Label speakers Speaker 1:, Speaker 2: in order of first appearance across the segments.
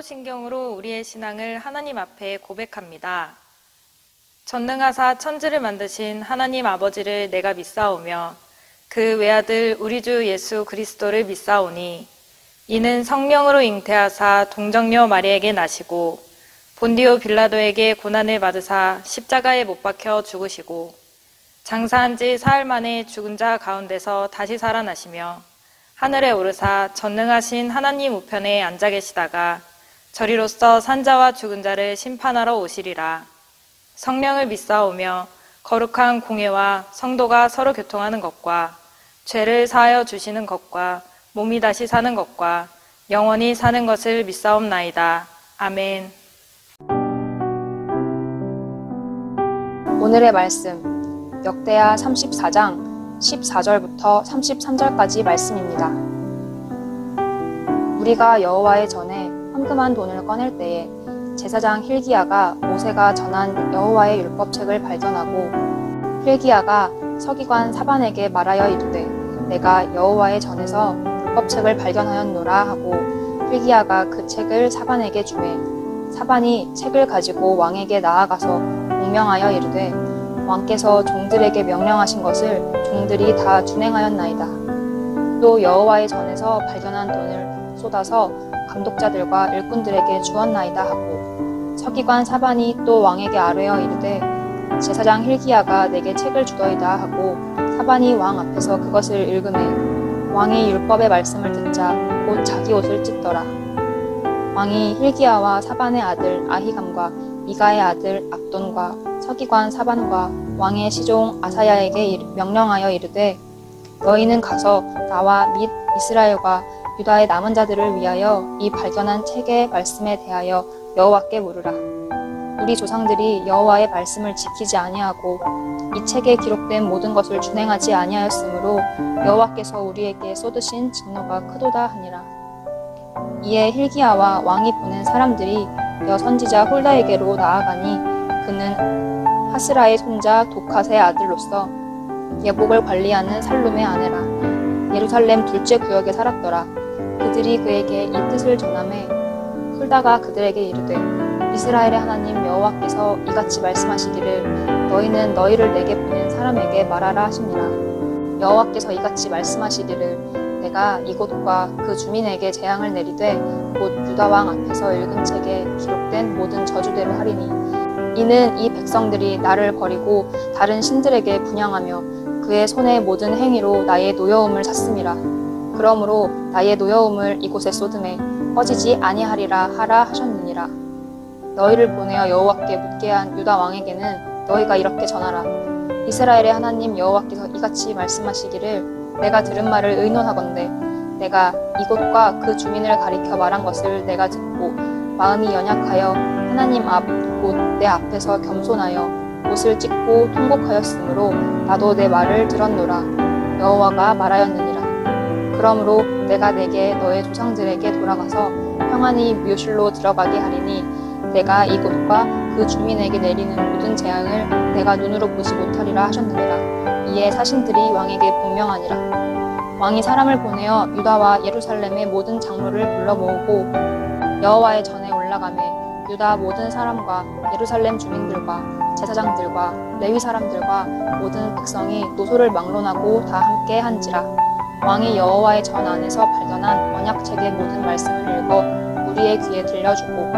Speaker 1: 심경으로 우리의 신앙을 하나님 앞에 고백합니다. 전능하사 천지를 만드신 하나님 아버지를 내가 믿사오며 그 외아들 우리 주 예수 그리스도를 믿사오니 이는 성령으로 잉태하사 동정녀 마리에게 나시고 본디오 빌라도에게 고난을 받으사 십자가에 못 박혀 죽으시고 장사한 지 사흘 만에 죽은 자 가운데서 다시 살아나시며 하늘에 오르사 전능하신 하나님 우편에 앉아 계시다가 저리로서 산자와 죽은 자를 심판하러 오시리라. 성령을 믿사오며 거룩한 공회와 성도가 서로 교통하는 것과 죄를 사하여 주시는 것과 몸이 다시 사는 것과 영원히 사는 것을 믿사옵나이다. 아멘.
Speaker 2: 오늘의 말씀 역대하 34장 14절부터 33절까지 말씀입니다. 우리가 여호와의 전에 헌금한 돈을 꺼낼 때에 제사장 힐기야가 모세가 전한 여호와의 율법책을 발견하고 힐기야가 서기관 사반에게 말하여 이르되 내가 여호와의 전에서 율법책을 발견하였노라 하고 힐기야가 그 책을 사반에게 주매 사반이 책을 가지고 왕에게 나아가서 공명하여 이르되 왕께서 종들에게 명령하신 것을 종들이 다 준행하였나이다. 또 여호와의 전에서 발견한 돈을 쏟아서 감독자들과 일꾼들에게 주었나이다 하고 서기관 사반이 또 왕에게 아뢰어 이르되 제사장 힐기야가 내게 책을 주더이다 하고 사반이 왕 앞에서 그것을 읽으매 왕이 율법의 말씀을 듣자 곧 자기 옷을 찢더라. 왕이 힐기야와 사반의 아들 아히감과 미가의 아들 압돈과 서기관 사반과 왕의 시종 아사야에게 명령하여 이르되 너희는 가서 나와 및 이스라엘과 유다의 남은 자들을 위하여 이 발견한 책의 말씀에 대하여 여호와께 물으라. 우리 조상들이 여호와의 말씀을 지키지 아니하고 이 책에 기록된 모든 것을 준행하지 아니하였으므로 여호와께서 우리에게 쏟으신 진노가 크도다 하니라. 이에 힐기야와 왕이 보낸 사람들이 여선지자 홀다에게로 나아가니 그는 하스라의 손자 도캇의 아들로서 예복을 관리하는 살룸의 아내라. 예루살렘 둘째 구역에 살았더라. 그들이 그에게 이 뜻을 전하매 홀다가 그들에게 이르되 이스라엘의 하나님 여호와께서 이같이 말씀하시기를 너희는 너희를 내게 보낸 사람에게 말하라 하시니라. 여호와께서 이같이 말씀하시기를 내가 이곳과 그 주민에게 재앙을 내리되 곧 유다 왕 앞에서 읽은 책에 기록된 모든 저주대로 하리니 이는 이 백성들이 나를 버리고 다른 신들에게 분향하며 그의 손의 모든 행위로 나의 노여움을 샀음이라. 그러므로 나의 노여움을 이곳에 쏟음에 꺼지지 아니하리라 하라 하셨느니라. 너희를 보내어 여호와께 묻게 한 유다 왕에게는 너희가 이렇게 전하라. 이스라엘의 하나님 여호와께서 이같이 말씀하시기를 내가 들은 말을 의논하건대 내가 이곳과 그 주민을 가리켜 말한 것을 내가 듣고 마음이 연약하여 하나님 앞 곧 내 앞에서 겸손하여 옷을 찢고 통곡하였으므로 나도 내 말을 들었노라. 여호와가 말하였느니라. 그러므로 내가 내게 너의 조상들에게 돌아가서 평안히 묘실로 들어가게 하리니 내가 이곳과 그 주민에게 내리는 모든 재앙을 내가 눈으로 보지 못하리라 하셨느니라. 이에 사신들이 왕에게 분명하니라. 왕이 사람을 보내어 유다와 예루살렘의 모든 장로를 불러 모으고 여호와의 전에 올라가매 유다 모든 사람과 예루살렘 주민들과 제사장들과 레위 사람들과 모든 백성이 노소를 막론하고 다 함께 한지라. 왕이 여호와의 전 안에서 발견한 언약책의 모든 말씀을 읽어 우리의 귀에 들려주고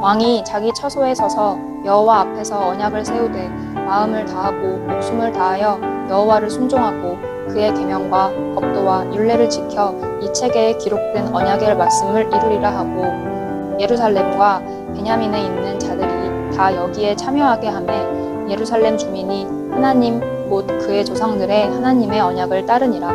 Speaker 2: 왕이 자기 처소에 서서 여호와 앞에서 언약을 세우되 마음을 다하고 목숨을 다하여 여호와를 순종하고 그의 계명과 법도와 율례를 지켜 이 책에 기록된 언약의 말씀을 이루리라 하고 예루살렘과 베냐민에 있는 자들이 다 여기에 참여하게 하매 예루살렘 주민이 하나님 곧 그의 조상들의 하나님의 언약을 따르니라.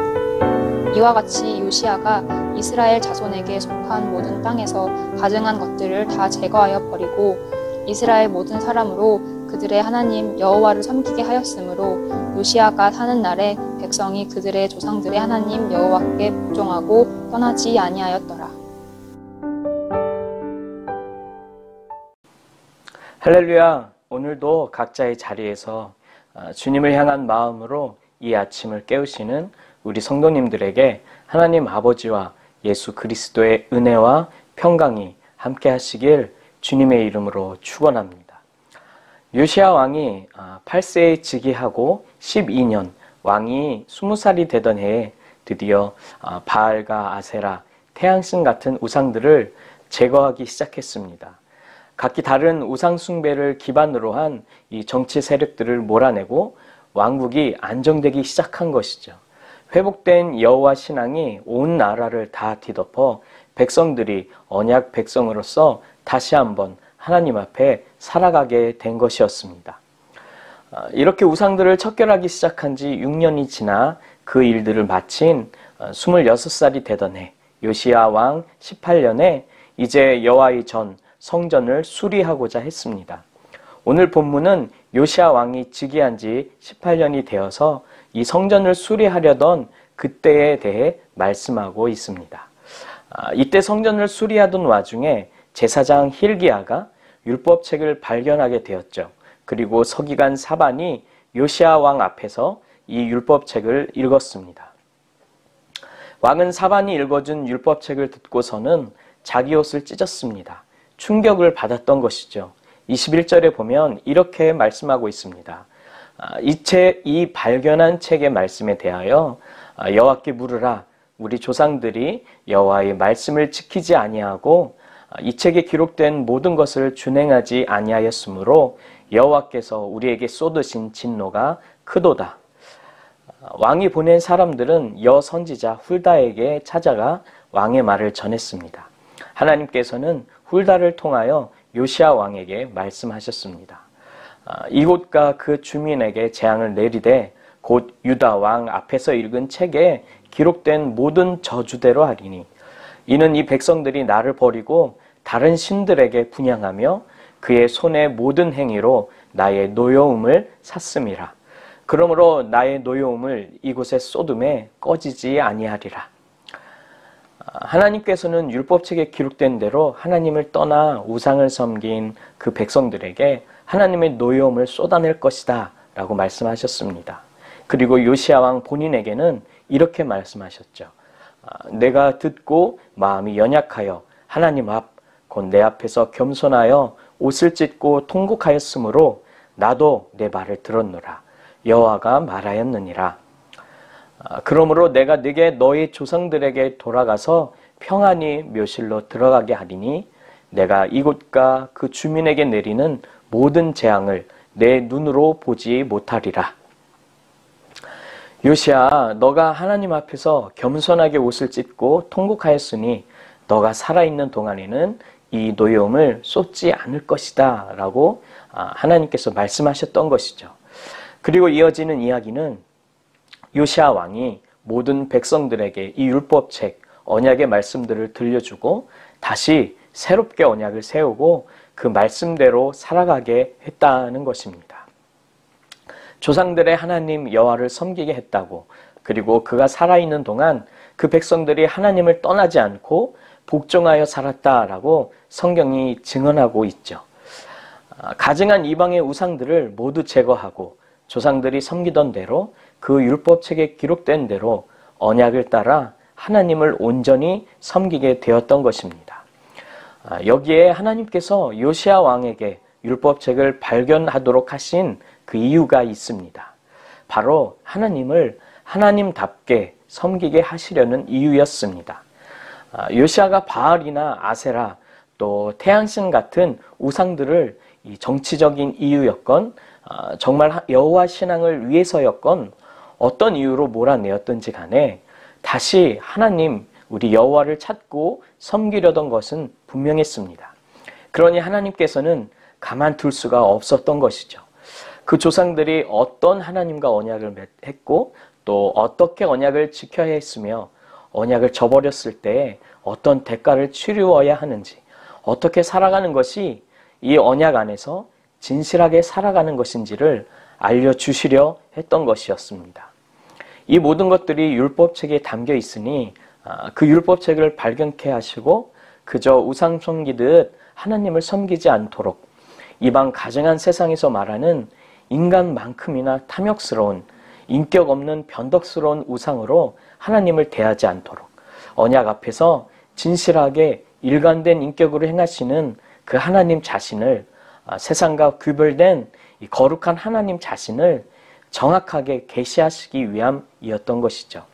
Speaker 2: 이와 같이 요시야가 이스라엘 자손에게 속한 모든 땅에서 가증한 것들을 다 제거하여 버리고 이스라엘 모든 사람으로 그들의 하나님 여호와를 섬기게 하였으므로 요시야가 사는 날에 백성이 그들의 조상들의 하나님 여호와께 복종하고 떠나지 아니하였더라.
Speaker 3: 할렐루야! 오늘도 각자의 자리에서 주님을 향한 마음으로 이 아침을 깨우시는 우리 성도님들에게 하나님 아버지와 예수 그리스도의 은혜와 평강이 함께 하시길 주님의 이름으로 축원합니다. 요시야 왕이 8세에 즉위하고 12년 왕이 20살이 되던 해에 드디어 바알과 아세라, 태양신 같은 우상들을 제거하기 시작했습니다. 각기 다른 우상 숭배를 기반으로 한 이 정치 세력들을 몰아내고 왕국이 안정되기 시작한 것이죠. 회복된 여호와 신앙이 온 나라를 다 뒤덮어 백성들이 언약 백성으로서 다시 한번 하나님 앞에 살아가게 된 것이었습니다. 이렇게 우상들을 척결하기 시작한 지 6년이 지나 그 일들을 마친 26살이 되던 해 요시야 왕 18년에 이제 여호와의 전 성전을 수리하고자 했습니다. 오늘 본문은 요시야 왕이 즉위한 지 18년이 되어서 이 성전을 수리하려던 그때에 대해 말씀하고 있습니다. 이때 성전을 수리하던 와중에 제사장 힐기야가 율법책을 발견하게 되었죠. 그리고 서기관 사반이 요시야 왕 앞에서 이 율법책을 읽었습니다. 왕은 사반이 읽어준 율법책을 듣고서는 자기 옷을 찢었습니다. 충격을 받았던 것이죠. 21절에 보면 이렇게 말씀하고 있습니다. 이 발견한 책의 말씀에 대하여 여호와께 물으라. 우리 조상들이 여호와의 말씀을 지키지 아니하고 이 책에 기록된 모든 것을 준행하지 아니하였으므로 여호와께서 우리에게 쏟으신 진노가 크도다. 왕이 보낸 사람들은 여선지자 훌다에게 찾아가 왕의 말을 전했습니다. 하나님께서는 훌다를 통하여 요시야 왕에게 말씀하셨습니다. 이곳과 그 주민에게 재앙을 내리되 곧 유다 왕 앞에서 읽은 책에 기록된 모든 저주대로 하리니 이는 이 백성들이 나를 버리고 다른 신들에게 분향하며 그의 손의 모든 행위로 나의 노여움을 샀음이라. 그러므로 나의 노여움을 이곳에 쏟음에 꺼지지 아니하리라. 하나님께서는 율법책에 기록된 대로 하나님을 떠나 우상을 섬긴 그 백성들에게 하나님의 노여움을 쏟아낼 것이다 라고 말씀하셨습니다. 그리고 요시야 왕 본인에게는 이렇게 말씀하셨죠. 내가 듣고 마음이 연약하여 하나님 앞 곧 내 앞에서 겸손하여 옷을 찢고 통곡하였으므로 나도 내 말을 들었노라. 여호와가 말하였느니라. 그러므로 내가 네게 너희 조상들에게 돌아가서 평안히 묘실로 들어가게 하리니 내가 이곳과 그 주민에게 내리는 모든 재앙을 내 눈으로 보지 못하리라. 요시야, 너가 하나님 앞에서 겸손하게 옷을 찢고 통곡하였으니 너가 살아있는 동안에는 이 노여움을 쏟지 않을 것이다 라고 하나님께서 말씀하셨던 것이죠. 그리고 이어지는 이야기는 요시야 왕이 모든 백성들에게 이 율법책, 언약의 말씀들을 들려주고 다시 새롭게 언약을 세우고 그 말씀대로 살아가게 했다는 것입니다. 조상들의 하나님 여호와를 섬기게 했다고, 그리고 그가 살아있는 동안 그 백성들이 하나님을 떠나지 않고 복종하여 살았다라고 성경이 증언하고 있죠. 가증한 이방의 우상들을 모두 제거하고 조상들이 섬기던 대로 그 율법책에 기록된 대로 언약을 따라 하나님을 온전히 섬기게 되었던 것입니다. 여기에 하나님께서 요시야 왕에게 율법책을 발견하도록 하신 그 이유가 있습니다. 바로 하나님을 하나님답게 섬기게 하시려는 이유였습니다. 요시야가 바알이나 아세라 또 태양신 같은 우상들을 이 정치적인 이유였건 정말 여호와 신앙을 위해서였건 어떤 이유로 몰아내었든지 간에 다시 하나님 우리 여호와를 찾고 섬기려던 것은 분명했습니다. 그러니 하나님께서는 가만둘 수가 없었던 것이죠. 그 조상들이 어떤 하나님과 언약을 했고 또 어떻게 언약을 지켜야 했으며 언약을 저버렸을 때 어떤 대가를 치루어야 하는지, 어떻게 살아가는 것이 이 언약 안에서 진실하게 살아가는 것인지를 알려주시려 했던 것이었습니다. 이 모든 것들이 율법책에 담겨 있으니 그 율법책을 발견케 하시고 그저 우상 섬기듯 하나님을 섬기지 않도록 이방 가증한 세상에서 말하는 인간만큼이나 탐욕스러운 인격 없는 변덕스러운 우상으로 하나님을 대하지 않도록 언약 앞에서 진실하게 일관된 인격으로 행하시는 그 하나님 자신을, 세상과 구별된 이 거룩한 하나님 자신을 정확하게 계시하시기 위함이었던 것이죠.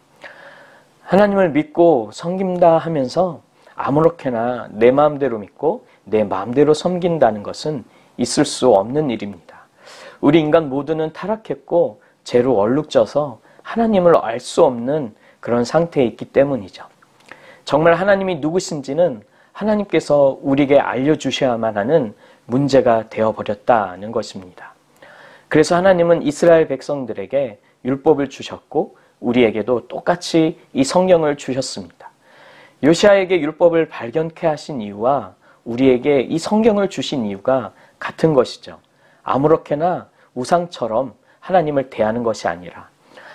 Speaker 3: 하나님을 믿고 섬긴다 하면서 아무렇게나 내 마음대로 믿고 내 마음대로 섬긴다는 것은 있을 수 없는 일입니다. 우리 인간 모두는 타락했고 죄로 얼룩져서 하나님을 알 수 없는 그런 상태에 있기 때문이죠. 정말 하나님이 누구신지는 하나님께서 우리에게 알려주셔야만 하는 문제가 되어버렸다는 것입니다. 그래서 하나님은 이스라엘 백성들에게 율법을 주셨고 우리에게도 똑같이 이 성경을 주셨습니다. 요시아에게 율법을 발견케 하신 이유와 우리에게 이 성경을 주신 이유가 같은 것이죠. 아무렇게나 우상처럼 하나님을 대하는 것이 아니라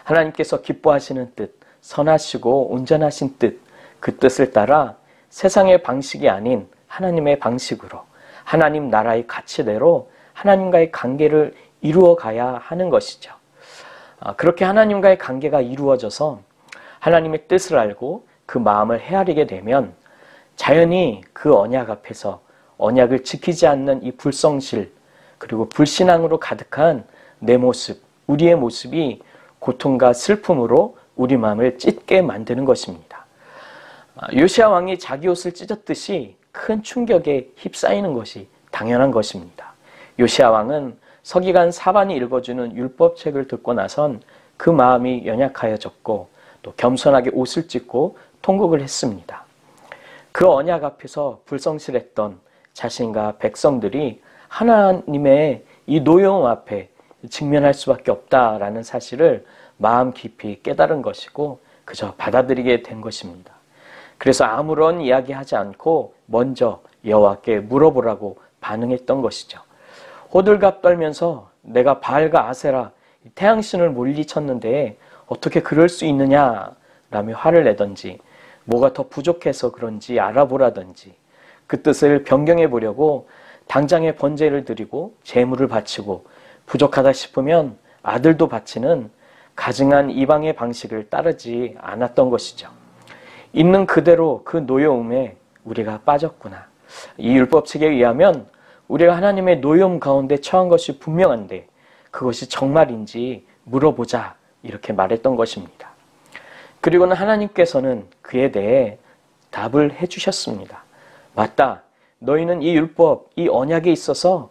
Speaker 3: 하나님께서 기뻐하시는 뜻, 선하시고 온전하신 뜻, 그 뜻을 따라 세상의 방식이 아닌 하나님의 방식으로 하나님 나라의 가치대로 하나님과의 관계를 이루어 가야 하는 것이죠. 그렇게 하나님과의 관계가 이루어져서 하나님의 뜻을 알고 그 마음을 헤아리게 되면 자연히 그 언약 앞에서 언약을 지키지 않는 이 불성실 그리고 불신앙으로 가득한 내 모습, 우리의 모습이 고통과 슬픔으로 우리 마음을 찢게 만드는 것입니다. 요시아 왕이 자기 옷을 찢었듯이 큰 충격에 휩싸이는 것이 당연한 것입니다. 요시아 왕은 서기관 사반이 읽어주는 율법책을 듣고 나선 그 마음이 연약하여졌고 또 겸손하게 옷을 찢고 통곡을 했습니다. 그 언약 앞에서 불성실했던 자신과 백성들이 하나님의 이 노여움 앞에 직면할 수밖에 없다라는 사실을 마음 깊이 깨달은 것이고 그저 받아들이게 된 것입니다. 그래서 아무런 이야기하지 않고 먼저 여호와께 물어보라고 반응했던 것이죠. 호들갑 떨면서 내가 바알과 아세라 태양신을 물리쳤는데 어떻게 그럴 수 있느냐라며 화를 내던지 뭐가 더 부족해서 그런지 알아보라든지 그 뜻을 변경해 보려고 당장에 번제를 드리고 제물을 바치고 부족하다 싶으면 아들도 바치는 가증한 이방의 방식을 따르지 않았던 것이죠. 있는 그대로 그 노여움에 우리가 빠졌구나. 이 율법책에 의하면 우리가 하나님의 노여움 가운데 처한 것이 분명한데 그것이 정말인지 물어보자 이렇게 말했던 것입니다. 그리고는 하나님께서는 그에 대해 답을 해주셨습니다. 맞다. 너희는 이 율법, 이 언약에 있어서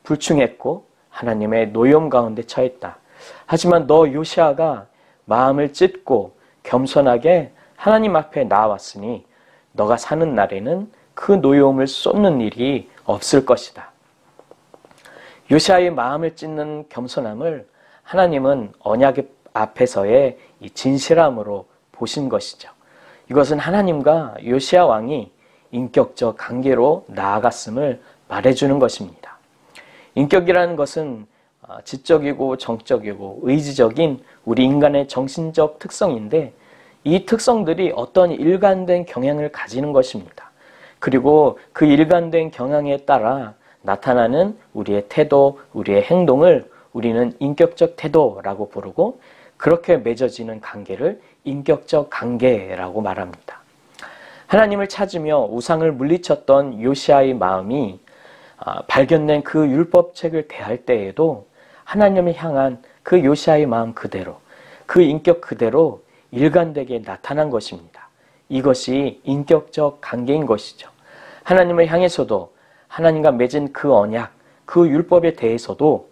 Speaker 3: 불충했고 하나님의 노여움 가운데 처했다. 하지만 너 요시아가 마음을 찢고 겸손하게 하나님 앞에 나왔으니 너가 사는 날에는 그 노여움을 쏟는 일이 없을 것이다. 요시아의 마음을 찢는 겸손함을 하나님은 언약 앞에서의 이 진실함으로 보신 것이죠. 이것은 하나님과 요시아 왕이 인격적 관계로 나아갔음을 말해주는 것입니다. 인격이라는 것은 지적이고 정적이고 의지적인 우리 인간의 정신적 특성인데 이 특성들이 어떤 일관된 경향을 가지는 것입니다. 그리고 그 일관된 경향에 따라 나타나는 우리의 태도, 우리의 행동을 우리는 인격적 태도라고 부르고 그렇게 맺어지는 관계를 인격적 관계라고 말합니다. 하나님을 찾으며 우상을 물리쳤던 요시아의 마음이 발견된 그 율법책을 대할 때에도 하나님을 향한 그 요시아의 마음 그대로, 그 인격 그대로 일관되게 나타난 것입니다. 이것이 인격적 관계인 것이죠. 하나님을 향해서도 하나님과 맺은 그 언약, 그 율법에 대해서도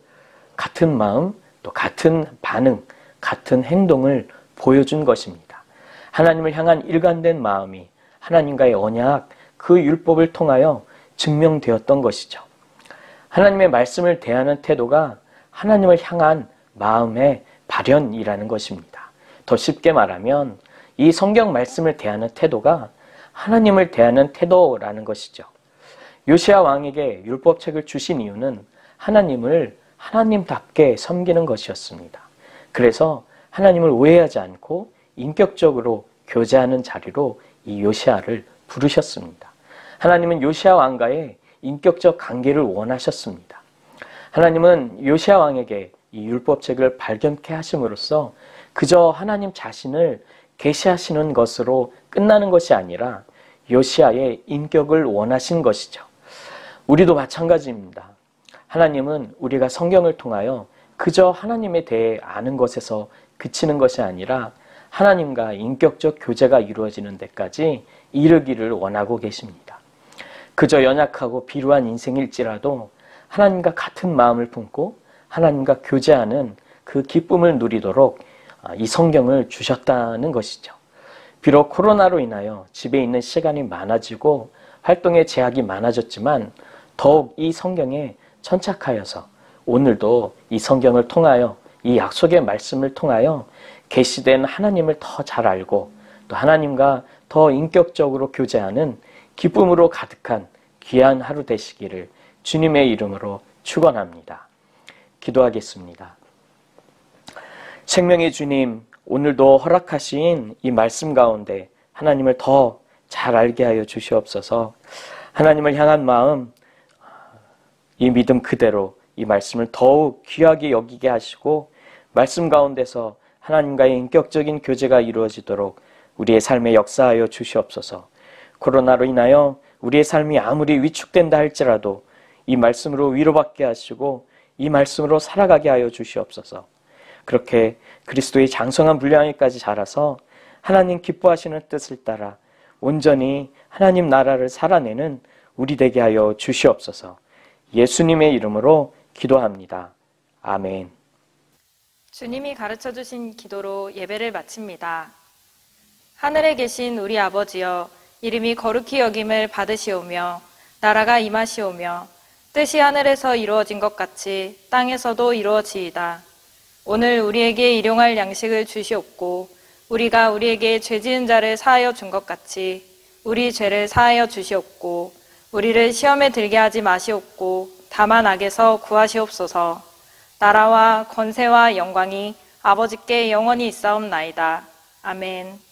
Speaker 3: 같은 마음, 또 같은 반응, 같은 행동을 보여준 것입니다. 하나님을 향한 일관된 마음이 하나님과의 언약, 그 율법을 통하여 증명되었던 것이죠. 하나님의 말씀을 대하는 태도가 하나님을 향한 마음의 발현이라는 것입니다. 더 쉽게 말하면 이 성경 말씀을 대하는 태도가 하나님을 대하는 태도라는 것이죠. 요시아 왕에게 율법책을 주신 이유는 하나님을 하나님답게 섬기는 것이었습니다. 그래서 하나님을 오해하지 않고 인격적으로 교제하는 자리로 이 요시아를 부르셨습니다. 하나님은 요시아 왕과의 인격적 관계를 원하셨습니다. 하나님은 요시아 왕에게 이 율법책을 발견케 하심으로써 그저 하나님 자신을 계시하시는 것으로 끝나는 것이 아니라 요시아의 인격을 원하신 것이죠. 우리도 마찬가지입니다. 하나님은 우리가 성경을 통하여 그저 하나님에 대해 아는 것에서 그치는 것이 아니라 하나님과 인격적 교제가 이루어지는 데까지 이르기를 원하고 계십니다. 그저 연약하고 비루한 인생일지라도 하나님과 같은 마음을 품고 하나님과 교제하는 그 기쁨을 누리도록 이 성경을 주셨다는 것이죠. 비록 코로나로 인하여 집에 있는 시간이 많아지고 활동의 제약이 많아졌지만 더욱 이 성경에 천착하여서 오늘도 이 성경을 통하여 이 약속의 말씀을 통하여 계시된 하나님을 더 잘 알고 또 하나님과 더 인격적으로 교제하는 기쁨으로 가득한 귀한 하루 되시기를 주님의 이름으로 축원합니다. 기도하겠습니다. 생명의 주님, 오늘도 허락하신 이 말씀 가운데 하나님을 더 잘 알게 하여 주시옵소서. 하나님을 향한 마음, 이 믿음 그대로 이 말씀을 더욱 귀하게 여기게 하시고 말씀 가운데서 하나님과의 인격적인 교제가 이루어지도록 우리의 삶에 역사하여 주시옵소서. 코로나로 인하여 우리의 삶이 아무리 위축된다 할지라도 이 말씀으로 위로받게 하시고 이 말씀으로 살아가게 하여 주시옵소서. 그렇게 그리스도의 장성한 분량에까지 자라서 하나님 기뻐하시는 뜻을 따라 온전히 하나님 나라를 살아내는 우리 되게 하여 주시옵소서. 예수님의 이름으로 기도합니다. 아멘.
Speaker 1: 주님이 가르쳐 주신 기도로 예배를 마칩니다. 하늘에 계신 우리 아버지여, 이름이 거룩히 여김을 받으시오며 나라가 임하시오며 뜻이 하늘에서 이루어진 것 같이 땅에서도 이루어지이다. 오늘 우리에게 일용할 양식을 주시옵고 우리가 우리에게 죄 지은 자를 사하여 준 것 같이 우리 죄를 사하여 주시옵고 우리를 시험에 들게 하지 마시옵고 다만 악에서 구하시옵소서. 나라와 권세와 영광이 아버지께 영원히 있사옵나이다. 아멘.